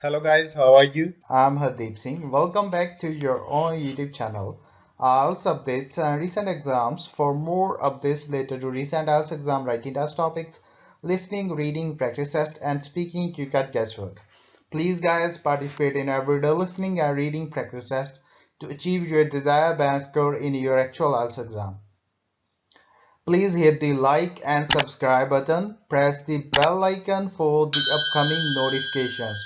Hello guys, how are you? I'm Hardeep Singh. Welcome back to your own YouTube channel. IELTS updates and recent exams. For more updates related to recent IELTS exam writing test topics, listening, reading, practice test, and speaking, you got guesswork. Please, guys, participate in everyday listening and reading practice test to achieve your desired band score in your actual IELTS exam. Please hit the like and subscribe button. Press the bell icon for the upcoming notifications.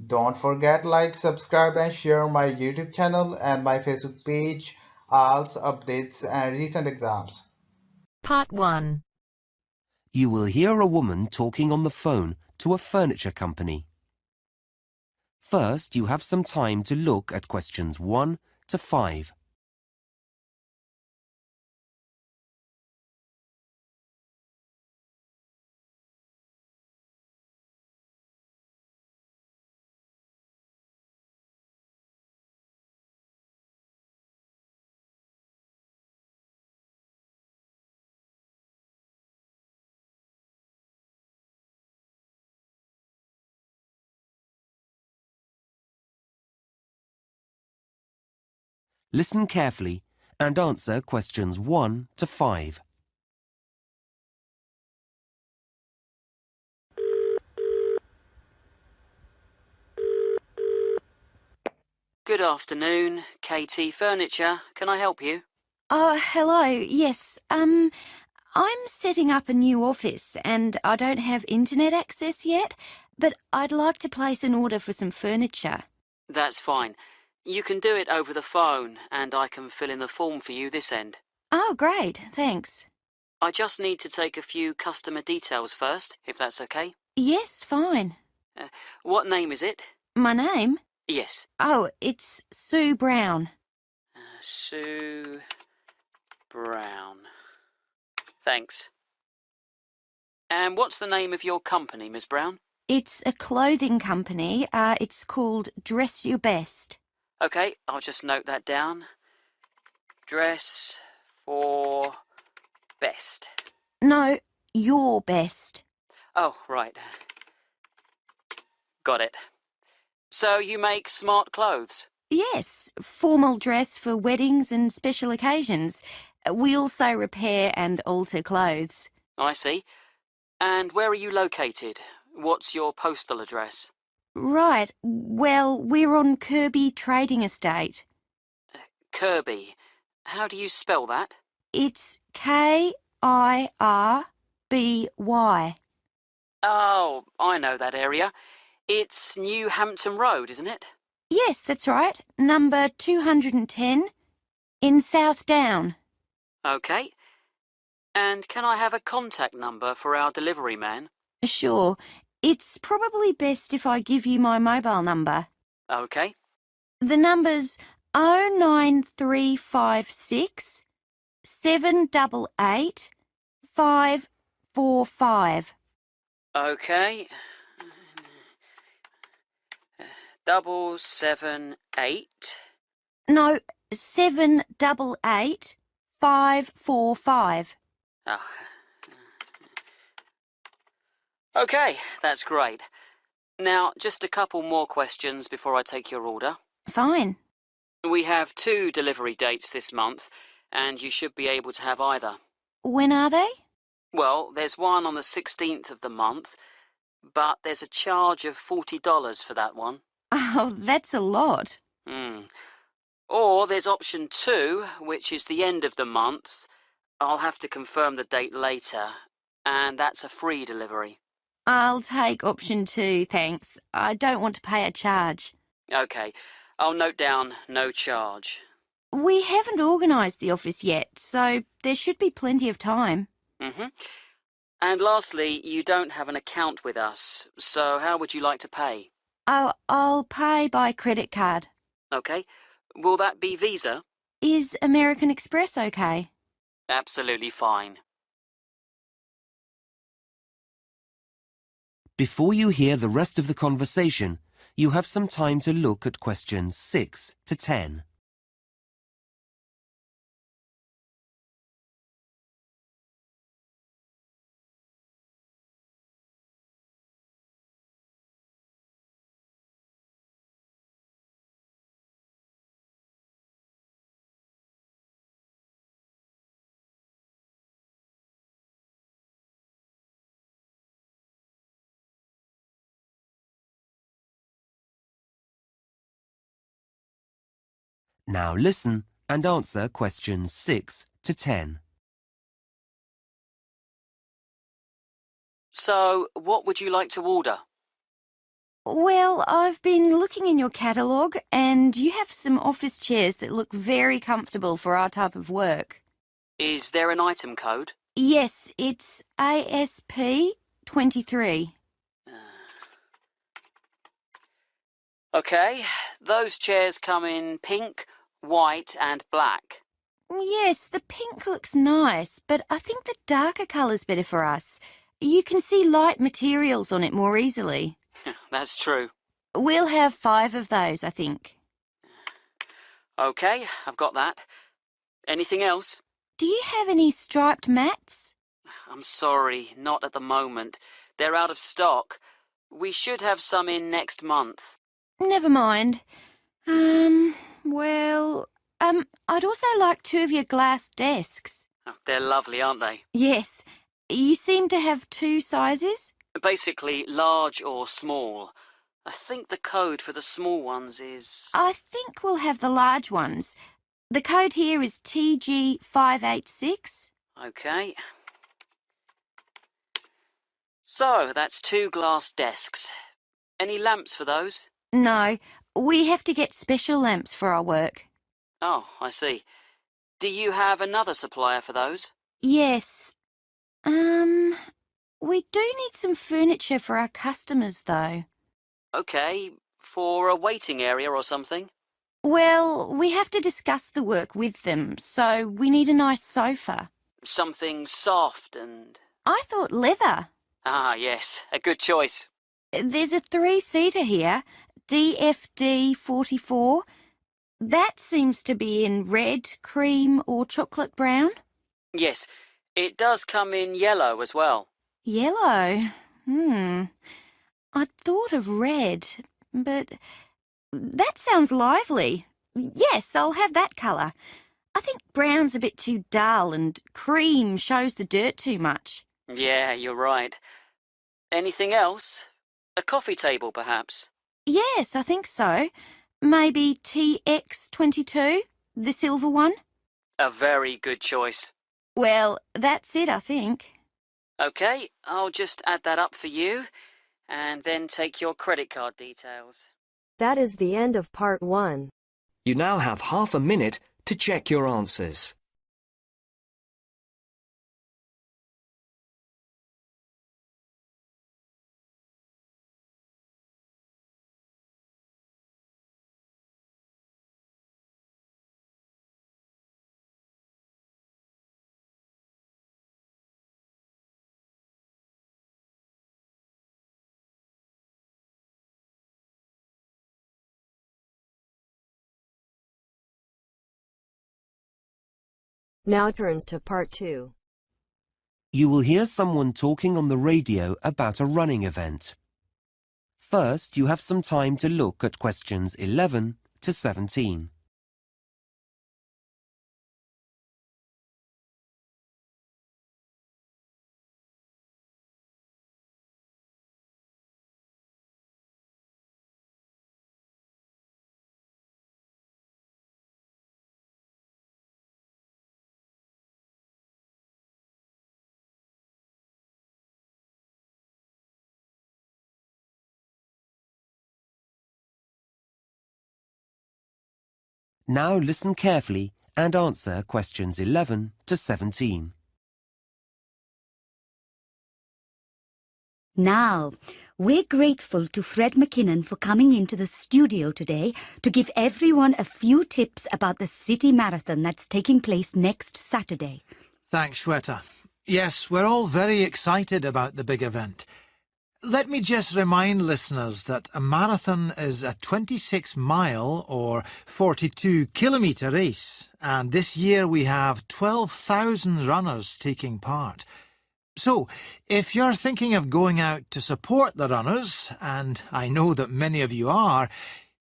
Don't forget like, subscribe and share my YouTube channel and my Facebook page, IELTS updates and recent exams. Part 1. You will hear a woman talking on the phone to a furniture company. First, you have some time to look at questions 1 to 5. Listen carefully and answer questions 1 to 5. Good afternoon, KT Furniture. Can I help you? Hello. Yes, I'm setting up a new office and I don't have internet access yet, but I'd like to place an order for some furniture. That's fine. You can do it over the phone and I can fill in the form for you this end. Oh, great. Thanks. I just need to take a few customer details first, if that's okay. Yes, fine. What name is it? My name? Yes. Oh, it's Sue Brown. Sue Brown. Thanks. And what's the name of your company, Miss Brown? It's a clothing company. It's called Dress Your Best. Okay, I'll just note that down. Dress for best. No, Your Best. Oh, right. Got it. So you make smart clothes? Yes, formal dress for weddings and special occasions. We also repair and alter clothes. I see. And where are you located? What's your postal address? Right, well, we're on Kirby Trading Estate. Kirby. How do you spell that? It's Kirby. Oh, I know that area. It's New Hampton Road, isn't it? Yes, that's right. Number 210 in South Down. Okay. And can I have a contact number for our delivery man? Sure. It's probably best if I give you my mobile number. Okay. The number's 09356 788 545. Okay. 778. No, 788 545. Ah. Okay, that's great. Now, just a couple more questions before I take your order. Fine. We have 2 delivery dates this month, and you should be able to have either. When are they? Well, there's one on the 16th of the month, but there's a charge of $40 for that one. Oh, that's a lot. Or there's option 2, which is the end of the month. I'll have to confirm the date later, and that's a free delivery. I'll take option 2, thanks. I don't want to pay a charge. Okay, I'll note down no charge. We haven't organised the office yet, so there should be plenty of time. And lastly, you don't have an account with us, so how would you like to pay? Oh, I'll pay by credit card. Okay, will that be Visa? Is American Express okay? Absolutely fine. Before you hear the rest of the conversation, you have some time to look at questions 6 to 10. Now listen and answer questions 6 to 10. So, what would you like to order? Well, I've been looking in your catalogue and you have some office chairs that look very comfortable for our type of work. Is there an item code? Yes, it's ASP 23. OK, those chairs come in pink, white and black. Yes, the pink looks nice, but I think the darker colour's better for us. You can see light materials on it more easily. That's true. We'll have 5 of those, I think. OK, I've got that. Anything else? Do you have any striped mats? I'm sorry, not at the moment. They're out of stock. We should have some in next month. Never mind. I'd also like 2 of your glass desks. Oh, they're lovely, aren't they? Yes. You seem to have 2 sizes? Basically, large or small. I think the code for the small ones is... I think we'll have the large ones. The code here is TG586. OK. So, that's 2 glass desks. Any lamps for those? No, we have to get special lamps for our work. Oh, I see. Do you have another supplier for those? Yes. We do need some furniture for our customers, though. OK, for a waiting area or something? Well, we have to discuss the work with them, so we need a nice sofa. Something soft and... I thought leather. Ah, yes, a good choice. There's a 3-seater here, DFD 44. That seems to be in red, cream or chocolate brown. Yes, it does come in yellow as well. Yellow? I'd thought of red, but that sounds lively. Yes, I'll have that colour. I think brown's a bit too dull and cream shows the dirt too much. Yeah, you're right. Anything else? A coffee table, perhaps? Yes, I think so. Maybe TX22, the silver one? A very good choice. Well, that's it, I think. OK, I'll just add that up for you, and then take your credit card details. That is the end of part 1. You now have half a minute to check your answers. Now turns to part 2. You will hear someone talking on the radio about a running event. First, you have some time to look at questions 11 to 17. Now listen carefully and answer questions 11 to 17. Now, we're grateful to Fred McKinnon for coming into the studio today to give everyone a few tips about the city marathon that's taking place next Saturday. Thanks, Shweta. Yes, we're all very excited about the big event. Let me just remind listeners that a marathon is a 26-mile or 42-kilometre race, and this year we have 12,000 runners taking part. So, if you're thinking of going out to support the runners, and I know that many of you are,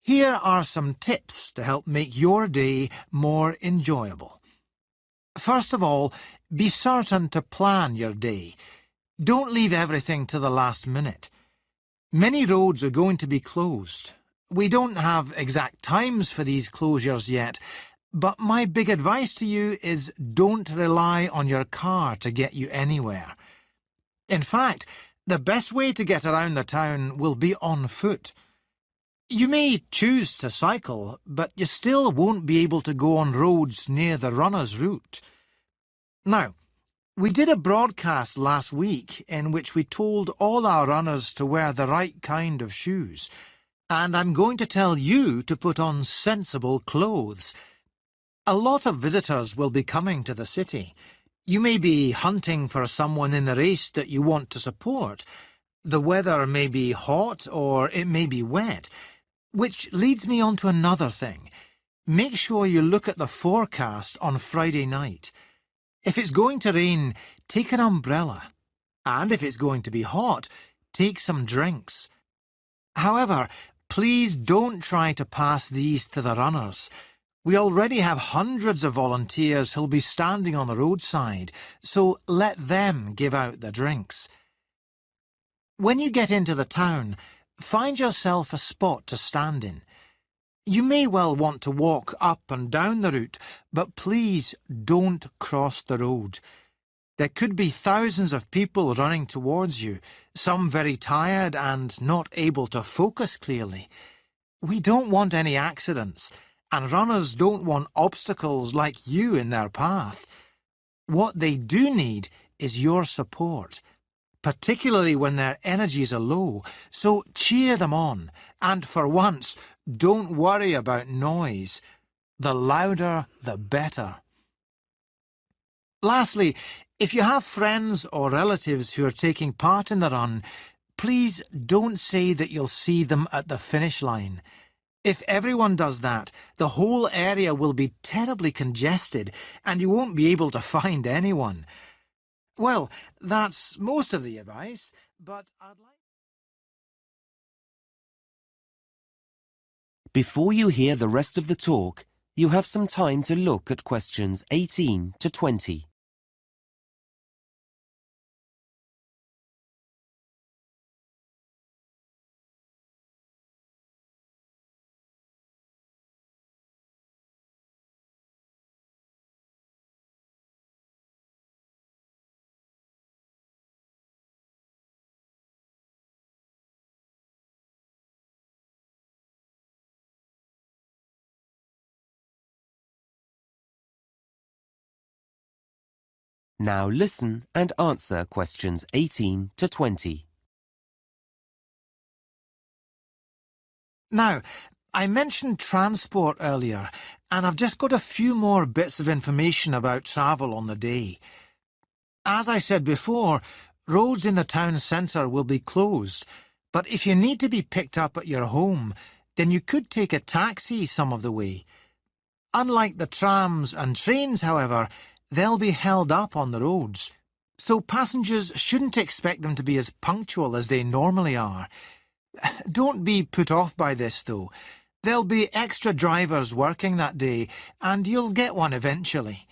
here are some tips to help make your day more enjoyable. First of all, be certain to plan your day. Don't leave everything to the last minute. Many roads are going to be closed. We don't have exact times for these closures yet, but my big advice to you is don't rely on your car to get you anywhere. In fact, the best way to get around the town will be on foot. You may choose to cycle, but you still won't be able to go on roads near the runner's route. Now, we did a broadcast last week in which we told all our runners to wear the right kind of shoes, and I'm going to tell you to put on sensible clothes. A lot of visitors will be coming to the city. You may be hunting for someone in the race that you want to support. The weather may be hot or it may be wet, which leads me on to another thing. Make sure you look at the forecast on Friday night. If it's going to rain, take an umbrella. And if it's going to be hot, take some drinks. However, please don't try to pass these to the runners. We already have hundreds of volunteers who'll be standing on the roadside, so let them give out the drinks. When you get into the town, find yourself a spot to stand in. You may well want to walk up and down the route, but please don't cross the road. There could be thousands of people running towards you, some very tired and not able to focus clearly. We don't want any accidents, and runners don't want obstacles like you in their path. What they do need is your support, particularly when their energies are low, so cheer them on, and for once, don't worry about noise. The louder, the better. Lastly, if you have friends or relatives who are taking part in the run, please don't say that you'll see them at the finish line. If everyone does that, the whole area will be terribly congested and you won't be able to find anyone. Well, that's most of the advice, but I'd like... Before you hear the rest of the talk, you have some time to look at questions 18 to 20. Now listen and answer questions 18 to 20. Now, I mentioned transport earlier, and I've just got a few more bits of information about travel on the day. As I said before, roads in the town centre will be closed, but if you need to be picked up at your home, then you could take a taxi some of the way. Unlike the trams and trains, however, they'll be held up on the roads, so passengers shouldn't expect them to be as punctual as they normally are. Don't be put off by this, though. There'll be extra drivers working that day, and you'll get one eventually.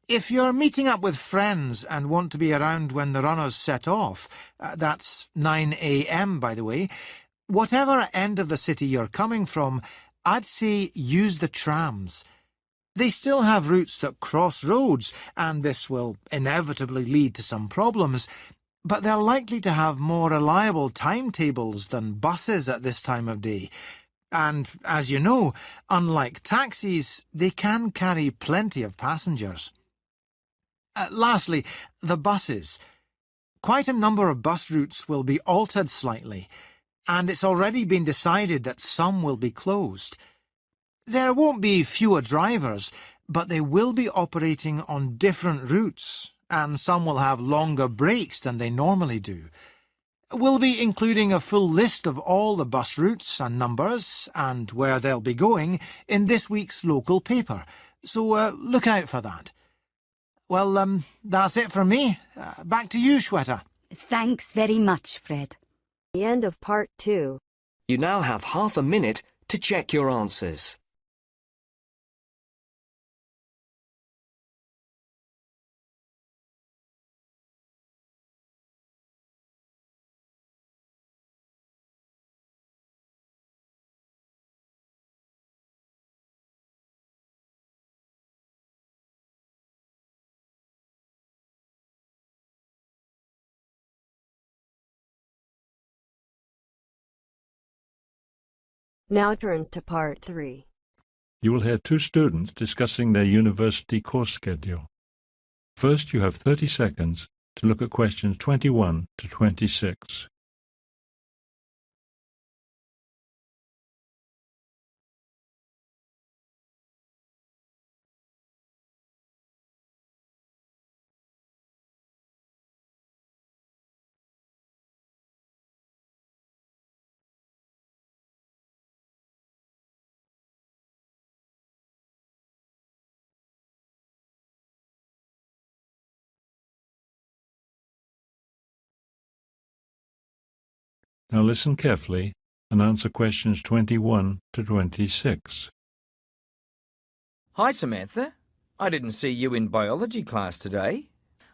If you're meeting up with friends and want to be around when the runners set off, that's 9 a.m. by the way, whatever end of the city you're coming from, I'd say use the trams. They still have routes that cross roads, and this will inevitably lead to some problems, but they're likely to have more reliable timetables than buses at this time of day. And, as you know, unlike taxis, they can carry plenty of passengers. Lastly, the buses. Quite a number of bus routes will be altered slightly, and it's already been decided that some will be closed. There won't be fewer drivers, but they will be operating on different routes, and some will have longer breaks than they normally do. We'll be including a full list of all the bus routes and numbers, and where they'll be going, in this week's local paper, so look out for that. Well, that's it from me. Back to you, Shweta. Thanks very much, Fred. The end of part 2. You now have half a minute to check your answers. Now turns to part 3. You will hear two students discussing their university course schedule. First, you have 30 seconds to look at questions 21 to 26. Now listen carefully and answer questions 21 to 26. Hi, Samantha. I didn't see you in biology class today.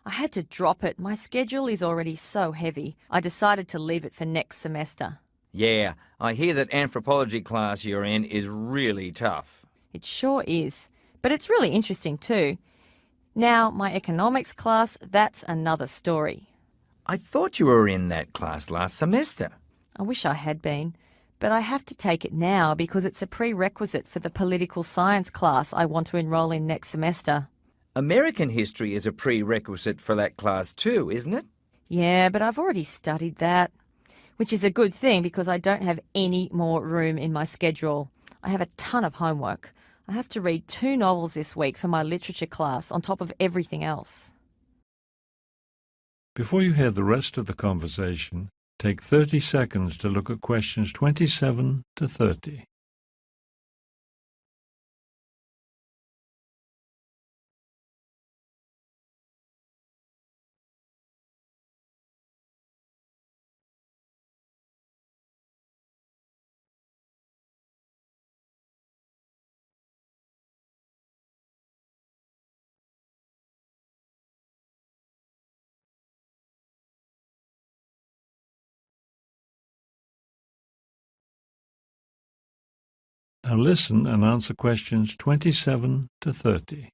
I had to drop it. My schedule is already so heavy. I decided to leave it for next semester. Yeah, I hear that anthropology class you're in is really tough. It sure is. But it's really interesting too. Now, my economics class, that's another story. I thought you were in that class last semester. I wish I had been. But I have to take it now because it's a prerequisite for the political science class I want to enrol in next semester. American history is a prerequisite for that class too, isn't it? Yeah, but I've already studied that. Which is a good thing because I don't have any more room in my schedule. I have a ton of homework. I have to read 2 novels this week for my literature class on top of everything else. Before you hear the rest of the conversation, take 30 seconds to look at questions 27 to 30. Now listen and answer questions 27 to 30.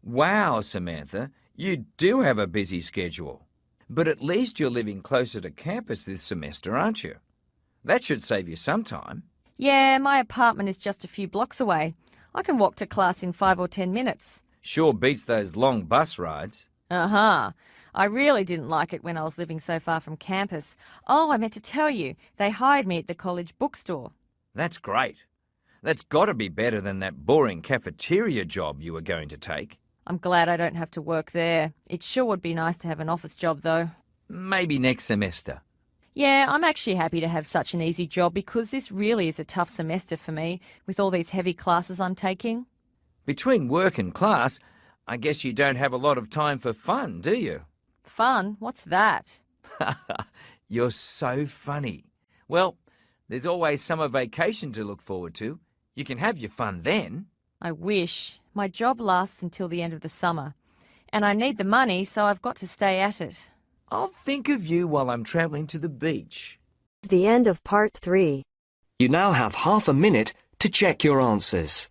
Wow, Samantha, you do have a busy schedule. But at least you're living closer to campus this semester, aren't you? That should save you some time. Yeah, my apartment is just a few blocks away. I can walk to class in 5 or 10 minutes. Sure beats those long bus rides. Uh-huh. I really didn't like it when I was living so far from campus. Oh, I meant to tell you, they hired me at the college bookstore. That's great. That's got to be better than that boring cafeteria job you were going to take. I'm glad I don't have to work there. It sure would be nice to have an office job, though. Maybe next semester. Yeah, I'm actually happy to have such an easy job because this really is a tough semester for me with all these heavy classes I'm taking. Between work and class, I guess you don't have a lot of time for fun, do you? Fun? What's that? You're so funny. Well, there's always summer vacation to look forward to. You can have your fun then. I wish. My job lasts until the end of the summer. And I need the money, so I've got to stay at it. I'll think of you while I'm travelling to the beach. The end of part 3. You now have half a minute to check your answers.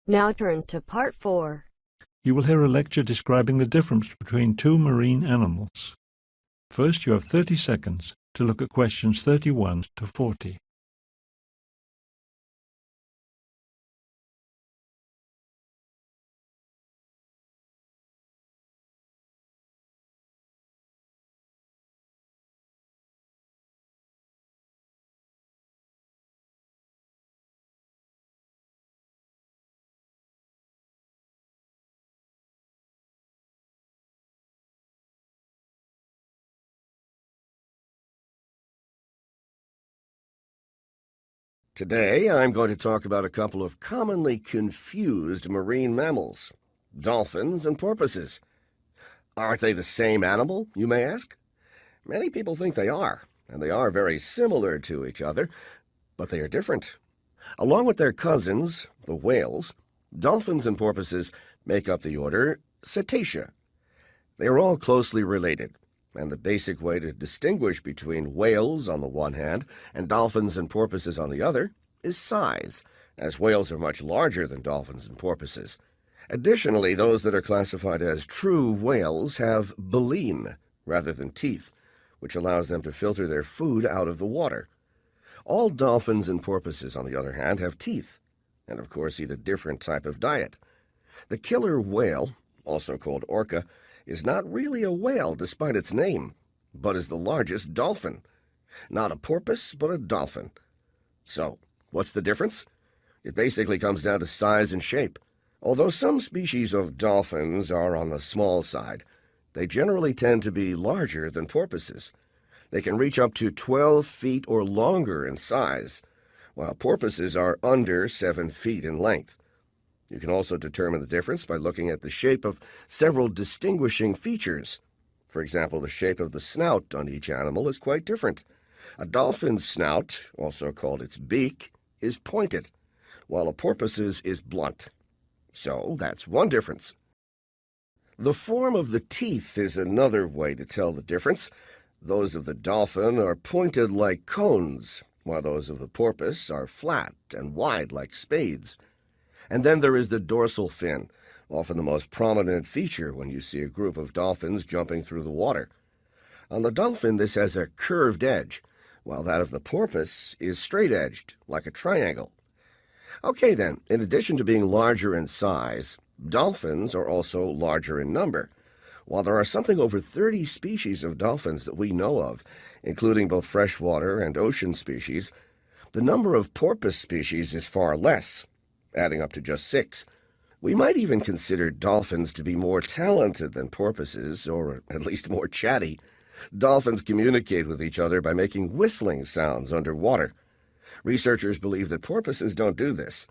Now turns to part 4. You will hear a lecture describing the difference between two marine animals. First, you have 30 seconds to look at questions 31 to 40. Today, I'm going to talk about a couple of commonly confused marine mammals, dolphins and porpoises. Aren't they the same animal, you may ask? Many people think they are, and they are very similar to each other, but they are different. Along with their cousins, the whales, dolphins and porpoises make up the order Cetacea. They are all closely related, and the basic way to distinguish between whales on the one hand and dolphins and porpoises on the other is size, as whales are much larger than dolphins and porpoises. Additionally, those that are classified as true whales have baleen rather than teeth, which allows them to filter their food out of the water. All dolphins and porpoises, on the other hand, have teeth, and of course eat a different type of diet. The killer whale, also called orca, is not really a whale despite its name, but is the largest dolphin. Not a porpoise, but a dolphin. So, what's the difference? It basically comes down to size and shape. Although some species of dolphins are on the small side, they generally tend to be larger than porpoises. They can reach up to 12 feet or longer in size, while porpoises are under 7 feet in length. You can also determine the difference by looking at the shape of several distinguishing features. For example, the shape of the snout on each animal is quite different. A dolphin's snout, also called its beak, is pointed, while a porpoise's is blunt. So that's one difference. The form of the teeth is another way to tell the difference. Those of the dolphin are pointed like cones, while those of the porpoise are flat and wide like spades. And then there is the dorsal fin, often the most prominent feature when you see a group of dolphins jumping through the water. On the dolphin, this has a curved edge, while that of the porpoise is straight-edged, like a triangle. Okay then, in addition to being larger in size, dolphins are also larger in number. While there are something over 30 species of dolphins that we know of, including both freshwater and ocean species, the number of porpoise species is far less, adding up to just 6. We might even consider dolphins to be more talented than porpoises, or at least more chatty. Dolphins communicate with each other by making whistling sounds underwater. Researchers believe that porpoises don't do this.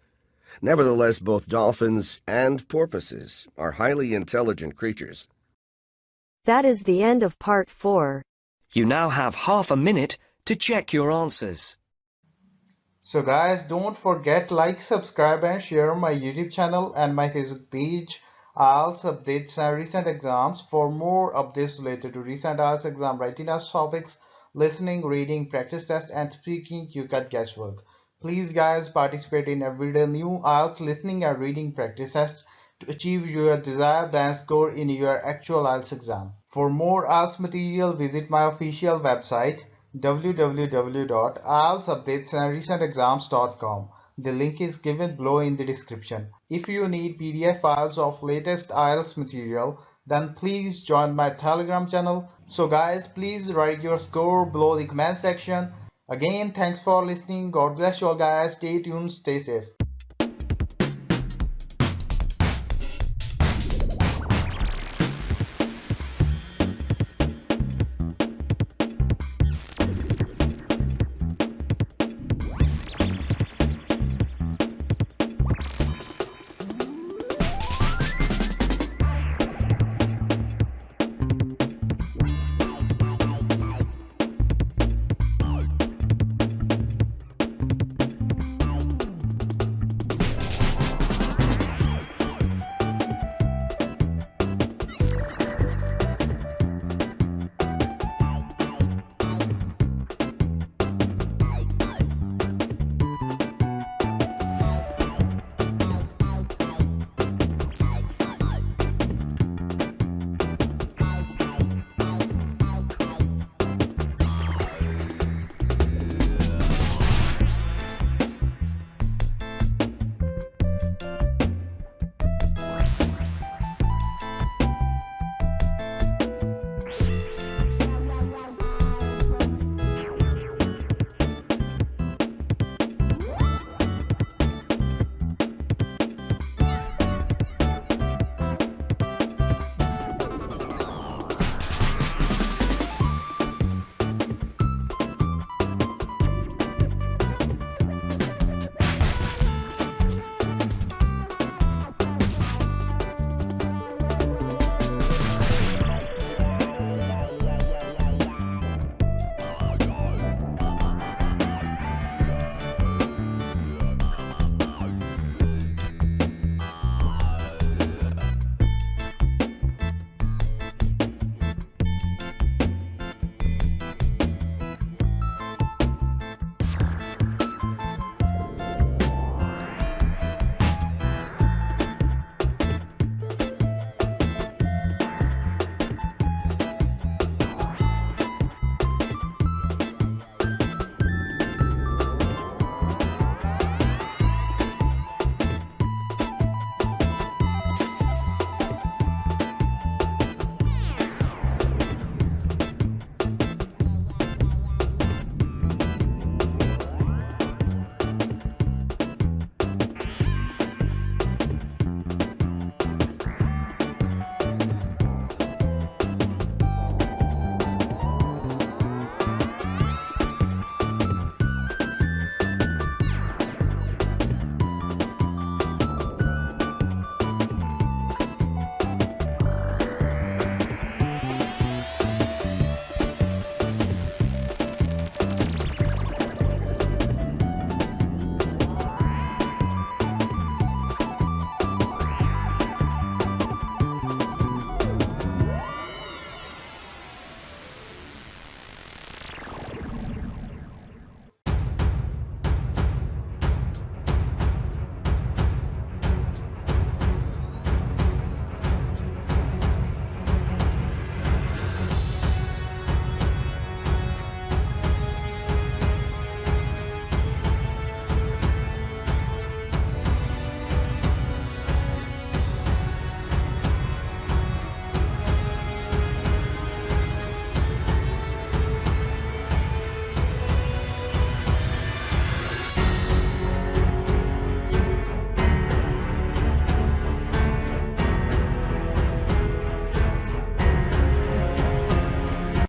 Nevertheless, both dolphins and porpoises are highly intelligent creatures. That is the end of part 4. You now have half a minute to check your answers. So guys, don't forget like, subscribe and share my YouTube channel and my Facebook page. IELTS updates and recent exams. For more updates related to recent IELTS exam writing test topics, listening, reading, practice test and speaking, you get guesswork. Please guys, participate in everyday new IELTS listening and reading practice tests to achieve your desired band score in your actual IELTS exam. For more IELTS material, visit my official website www.ieltsupdatesandrecentexams.com. The link is given below in the description. If you need PDF files of latest IELTS material, then please join my Telegram channel. So guys, please write your score below the comment section. Again, thanks for listening. God bless you all guys. Stay tuned, stay safe.